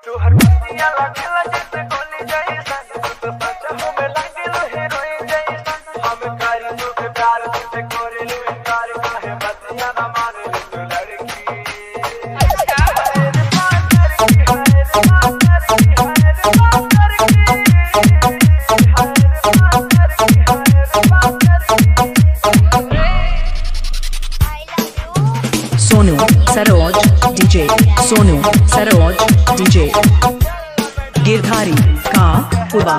तू हर बतिया लागेला जैसे गोली जैसन, तू तो सच हो में लागेला हीरोइन जैसन। हम करी तू के प्यार तुझसे कोरे लू इनकार, काहे बतिया ना माने तू लड़की। सोनू सरोज डीजे, सोनू सरोज डीजे, गिरधारी का पुबा।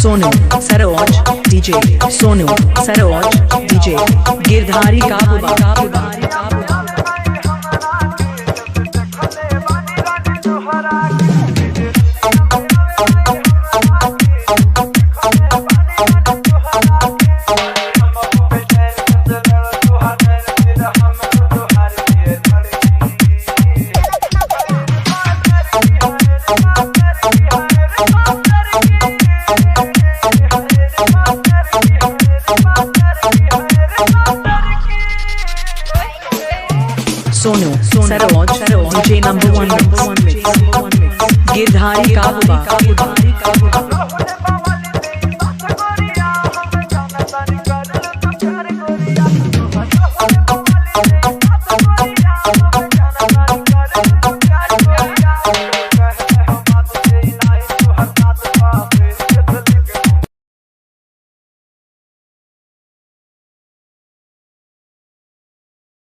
सोनू सरोज डीजे, सोनू सरोज डीजे, गिरधारी का पुबा। सोनू सरोज डीजे नंबर 1 गिरधारी का पुबा।